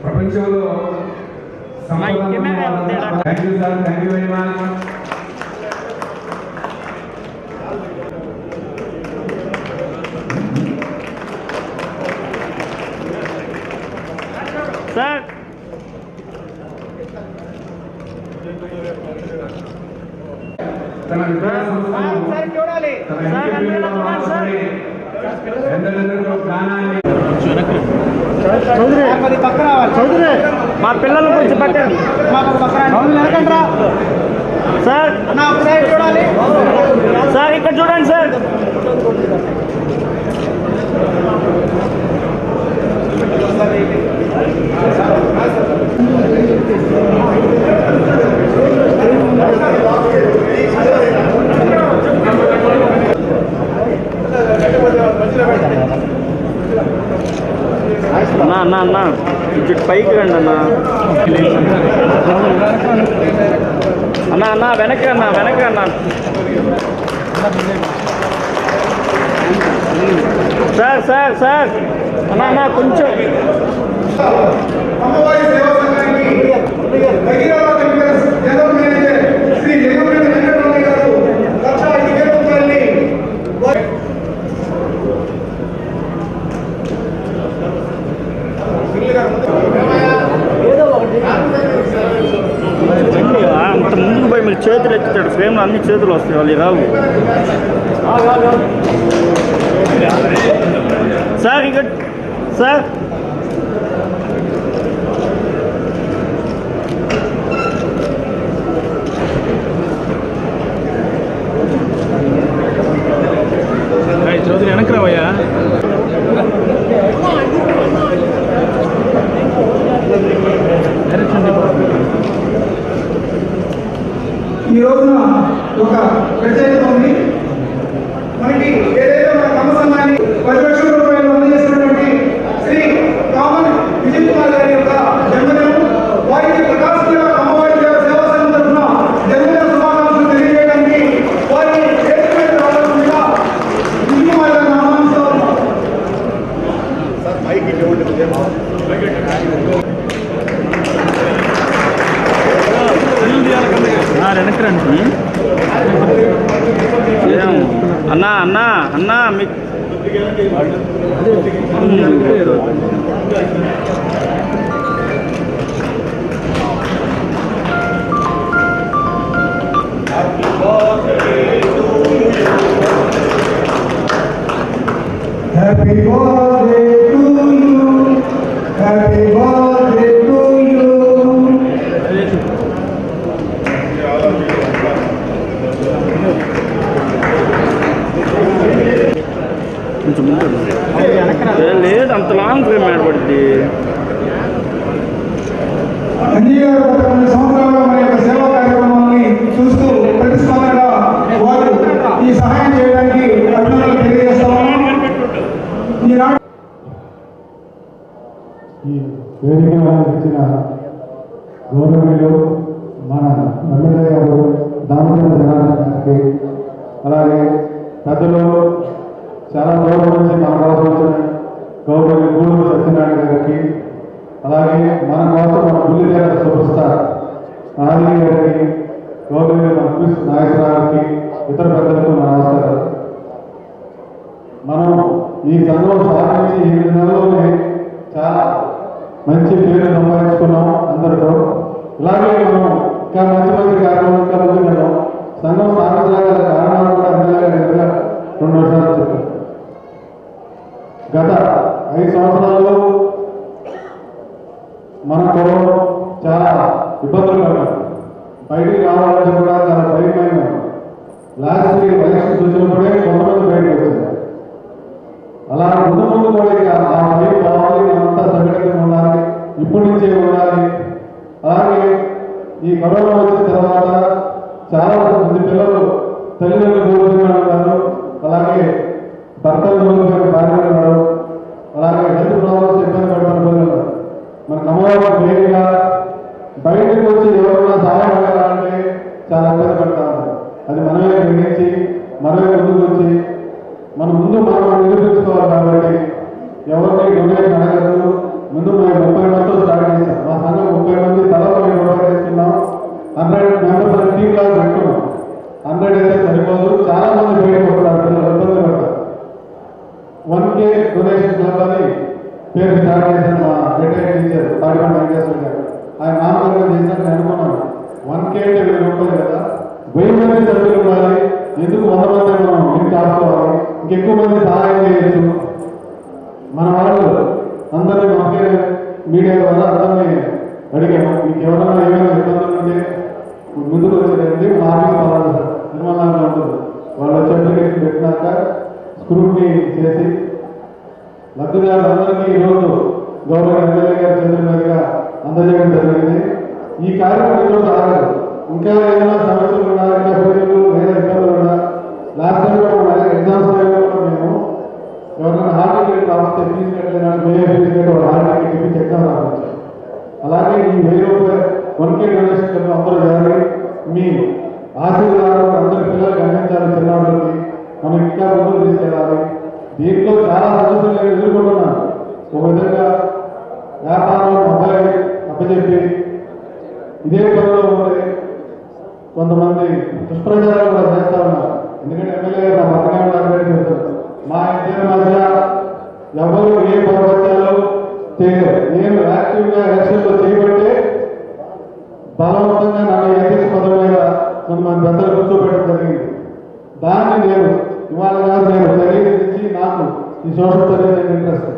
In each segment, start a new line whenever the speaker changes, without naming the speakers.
ప్రపంచంలో thank you sir, thank you very much.
Sir Chaudhary మా పిల్లలు కొంచెం పక్కన వెనకండ్రా సార్. చూడాలి సార్, ఇక్కడ చూడండి సార్. అన్నా అన్నా అన్నా ఇటు పైకి రండి అన్నా. అన్నా అన్నా వెనక్కి అన్నా, వెనక్కి అన్నా. సార్ సార్ సార్ అన్నా అన్నా కొంచెం అంత ముందుకు పోయి మీరు చేతులు ఎత్తుతాడు, ఫ్రేమ్లో అన్ని చేతులు వస్తాయి, వాళ్ళు రావు. సార్ ఇక్కడ సార్ చౌదరి వెనక్కి రావయ్యా.
ఈ రోజున ఒక ప్రత్యేకత ఉంది. మనకి ఏదైతే మన కమసంగాన్ని 10 లక్షల రూపాయలు అందజేసినటువంటి శ్రీ కామన్ విజయ్ కుమార్ గారి యొక్క జన్మదినం, వారికి ప్రకాశం అమ్మవారి సేవా సంఘం తరఫున జన్మదిన శుభాకాంక్షలు తెలియజేయడానికి వారిని చేతులు రావాల్సిందిగా విజయ్ కుమార్ గారిని ఆహ్వానిస్తాం.
వెనక్కి రండి అన్నా అన్నా అన్నా మీకు
happy birthday to you, happy birthday to you.
కొంచెం లేదు, అంత లాంగ్ ఫ్రేమ్ ఏర్పడుద్ది.
అంజయ్య గారు గత కొన్ని సంవత్సరాలుగా మన యొక్క సేవా కార్యక్రమాన్ని చూస్తూ ప్రతిస్పందనగా వారు ఈ సహాయం చేయడానికి అభినందనలు తెలియజేస్తాము.
ఈ వేదికగా ఇచ్చిన గౌరవనీయులు మన ఎమ్మెల్యే గారు దామోదర జనార్దన్ గారికి, అలాగే పెద్దలు చాలా దూరం నుంచి మన కోసం వచ్చిన గౌరవనీయులు గూడూరు సత్యనారాయణ గారికి, అలాగే మన కోసం మన బుల్లితెర సూపర్ స్టార్ ఆది గారికి, గౌరవనీయులు మన క్రిస్ నాగేశ్వరరావుకి, ఇతర పెద్దలకు మన నమస్కారాలు. మనం ఈ సంఘం స్థాపించి 7 నెలల్లోనే చాలా మంచి పేరు సంపాదించుకున్నాం అందరితో. ఇలాగే మనం ఇంకా మంచి మంచి కార్యక్రమాలు ఇంకా ముందుకెళ్ళాం. సంఘం స్థాపించగల కారణాలు కూడా ఎమ్మెల్యే గారు 2 వర్షాలు చెప్పారు. గత 5 సంవత్సరాల్లో మనకు చాలా ఇబ్బందులు పడ్డారు. బయటికి రావాలంటే కూడా చాలా భయమైన. లాస్ట్ ఎలక్షన్స్ వచ్చినప్పుడే కొంతమంది బయటకు వచ్చారు. అలా ముందు ముందు కూడా ఆ భయం కావాలి, అంతా సంఘటన ఉండాలి, ఇప్పటి నుంచే ఉండాలి. అలాగే ఈ కరోనా వచ్చిన తర్వాత చాలా మంది పిల్లలు తల్లిదండ్రులు కోరుకుని ఉన్నారు, అలాగే భర్తలు కోరుకుని భార్యలు ఉన్నారు, అలాగే హెల్త్ ప్రాబ్లమ్స్ ఇబ్బంది పడుతున్న పిల్లలు. మన అమ్మవారి వేడిగా బయటకు వచ్చి ఎవరైనా సహాయం అడగాలంటే చాలా ఇబ్బంది పడతా ఉన్నారు. అది మనమే గ్రహించి మనమే ముందుకు వచ్చి మన ముందు మనం నిరూపించుకోవాలి. కాబట్టి ఎవరిని డొనేషన్ అడగదు. ముందు మేము 30 మందితో స్టార్ట్ చేశాం. మా సంఘం 30 మంది తలలో డొనేట్ చేస్తున్నాం. 100 మెంబర్స్ టీమ్ లాగా పెట్టుకున్నాం. 100 అయితే సరిపోదు, చాలా మంది బయటకు వస్తారు, పిల్లలు ఇబ్బంది పడతారు. 1K డొనేషన్ క్లబ్ అని పేరు స్టార్ట్ చేశాను. మా రిటైర్డ్ టీచర్ తాడిపండి వెంకటేశ్వర గారు ఆయన నామకరణం చేశాను. నేను అనుకున్నాను 1K అంటే 1000 రూపాయలు కదా, 1000 మంది సభ్యులు ఉండాలి, ఎందుకు 100 మంది మనం లింక్ ఆడుకోవాలి, ఇంకెక్కువ మంది సహాయం చేయొచ్చు. మన వాళ్ళు అందరినీ మనకే మీడియా ద్వారా అందరినీ అడిగాము, మీకు ఎవరైనా ఏమైనా ఇబ్బందులు ఉంటే ముందుకు వచ్చేదండి, మా ఆఫీస్ వాళ్ళు నిర్మాణంగా ఉంటుంది. వాళ్ళు వచ్చి అప్లికేషన్ పెట్టినాక స్క్రూట్నీ చేసి లబ్ధిదారులందరికీ ఈరోజు గౌరవ ఎమ్మెల్యే గారి చేతుల మీదుగా అందజేయడం జరిగింది. ఈ కార్యక్రమం ఈరోజు ఆగదు. ఇంకా ఏదైనా సమస్యలు ఉన్నా, ఇంకా ప్రజలు లేదా ఇబ్బందులు ఉన్నా, లాస్ట్ టైం కూడా ఎగ్జామ్స్ టైంలో కూడా మేము ఎవరైనా హాల్ టికెట్ రాకపోతే ఫీజు కట్టలేనా ఫీజు కట్టి ఒక హాల్ టికెట్ ఇప్పించి ఎగ్జామ్ రావచ్చు. అలాగే ఈ 1000 రూపాయలు 1K డొనేషన్ అందరూ చేయాలి. మీ ఆశీర్వాదాలు అందరి పిల్లలకి అందించాలి. చిన్నవాళ్ళకి మనం ఇంకా ముందుకు తీసుకెళ్ళాలి. దీంట్లో చాలా సమస్యలు నేను ఎదుర్కొంటున్నాను. ఒక విధంగా వ్యాపారం మొబైల్ అప్పచెప్పి ఇదే పనిలో ఉంటే కొంతమంది దుష్ప్రచారాలు కూడా చేస్తా ఉన్నారు. ఎందుకంటే ఎమ్మెల్యే నా పక్కనే ఉన్నారు. మా ఇద్దరి మధ్య ఎవరు ఏ పరపత్యాలు చేయలేదు. నేను యాక్టివ్గా ఎలక్షన్లో చేయబట్టే బలవంతంగా నన్ను అధ్యక్ష పదవి మీద కొంతమంది పెద్దలు కూర్చోబెట్టడం జరిగింది. దాన్ని నేను ఇవాళ కాదు, నేను తెలియజేసి నాకు ఈ సోషల్ సర్వీస్ ఇంట్రెస్ట్.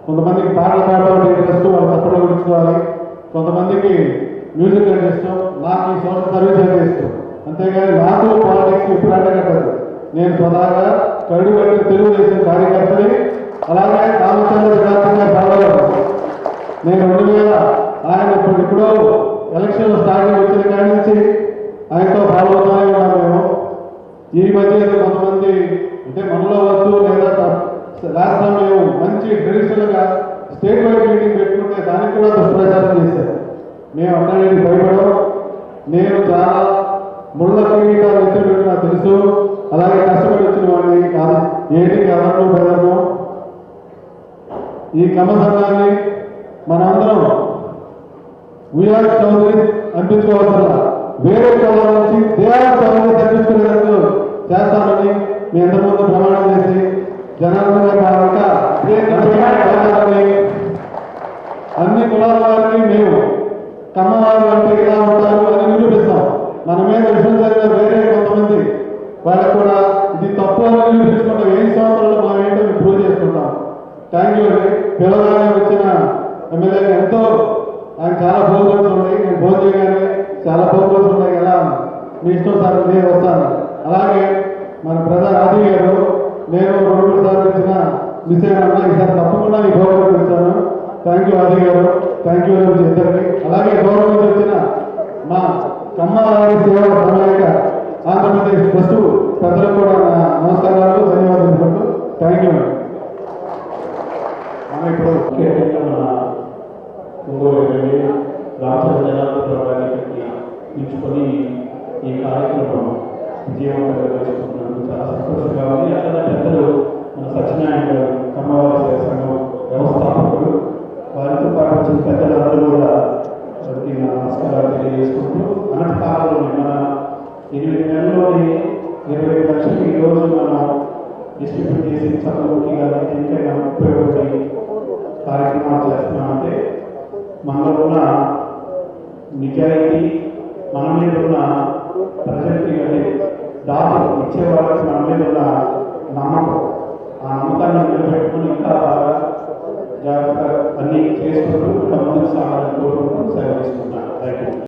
కొంతమందికి పాటలు పాడడం ఇంట్రెస్ట్, వాళ్ళు తప్పడం గురించుకోవాలి. కొంతమందికి మ్యూజిక్ అంటే ఇష్టం, నాకు ఈ సోషల్ సర్వీస్ అంటే ఇష్టం. అంతేగాని నాకు పాలిటిక్స్ ఇప్పుడు అంటగట్టదు. నేను స్వతహాగా కరుడు కట్టిన తెలుగుదేశం కార్యకర్తని. అలాగే రామచంద్ర గారిగా బాలరావు నేను 2000 ఆయన ఇప్పుడెప్పుడో ఎలక్షన్ స్టార్టింగ్ వచ్చిన కాడి నుంచి ఆయనతో ఫాలో అవుతానే ఉన్నాం మేము. ఈ మధ్య కొంతమంది అంటే మనలో వచ్చు లేదా లాస్ట్ టైం మేము మంచి ట్రెడిషనల్గా స్టేట్ వైడ్ మీటింగ్ పెట్టుకుంటే దానికి కూడా దుష్ప్రచారం చేశారు. మేము అక్కడికి భయపడడం. నేను చాలా ముళ్ళ కిరీటాలు ఎత్తులు పెట్టి నాకు తెలుసు. అలాగే కష్టపడి వచ్చిన వాడిని కాదు, ఏటికి అదను బెదను. ఈ కమ్మ సంఘాన్ని మనందరం వీఆర్ చౌదరి అనిపించుకోవాల్సిన వేరే చౌదరి నుంచి దేవా చౌదరి తప్పించుకునేందుకు చేస్తామని మీ ఎంతమంది ప్రమాణం చేసి జనార్దన్ అన్ని కులాల వారికి మేము కమ్మవారు అంటే ఇలా ఉంటారు అని నిరూపిస్తాం. మన మీద విషయం జరిగిన వేరే కొంతమంది వాళ్ళకు కూడా ఇది తప్పు అని నిరూపించుకుంటాం. 7 సంవత్సరాలు మనం ఏంటో మేము ప్రూవ్ చేసుకుంటాం. థ్యాంక్ యూ అండి. పిల్లగానే వచ్చిన ఎమ్మెల్యేగా ఎంతో ఆయన చాలా ప్రోగ్రామ్స్ ఉన్నాయి. నేను ఫోన్ చేయగానే చాలా ప్రోగ్రామ్స్ ఉన్నాయి కదా, మీ ఇష్టం సార్ నేను వస్తాను. అలాగే మన బ్రదర్ ఆది గారు నేను 2 సార్లు వచ్చిన మిస్ అయినా ఈసారి తప్పకుండా మీ గౌరవం ఇస్తాను. థ్యాంక్ యూ ఆది గారు, థ్యాంక్ యూ ఇద్దరికి. అలాగే గౌరవం నుంచి వచ్చిన మా కమ్మవారి సేవా సమాయక ఆంధ్రప్రదేశ్ ట్రస్ట్ పెద్దలకు కూడా నమస్కారాలు, ధన్యవాదాలు. Thank you. ఇప్పుడు
రామచంద్రకి ఇచ్చుకొని ఈ కార్యక్రమం విజయవంతంగా చేసుకుంటున్నందుకు చాలా సంతోషంగా ఉంది. అట్లా పెద్దలు మన సత్యనారాయణ గారు కమ్మవారి సేవ సంఘం వ్యవస్థాపకులు, వారితో పాటు వచ్చిన పెద్దలందరూ కూడా వారికి నమస్కారాలు తెలియజేసుకుంటూ అనంత కాలంలో మన 8 నెలల్లోని 25 లక్షలు ఈరోజు మనం డిస్ట్రిబ్యూట్ చేసి చదువుకి కానీ ఇంకైనా ఉపయోగపడి కార్యక్రమాలు చేస్తున్నామంటే మనలో ఉన్న నిజాయితీ, మన మీద ఉన్న ప్రజలకి కానీ దాతలు ఇచ్చే వాళ్ళకి మన మీద ఉన్న నమ్మకం, ఆ నమ్మకాన్ని నిలబెట్టుకుని ఇంకా బాగా జాగ్రత్తగా అన్నీ చేసుకుంటూ ముందుకు సాగాలని కోరుకుంటూ సెలవు తీసుకుంటున్నాను. Thank you.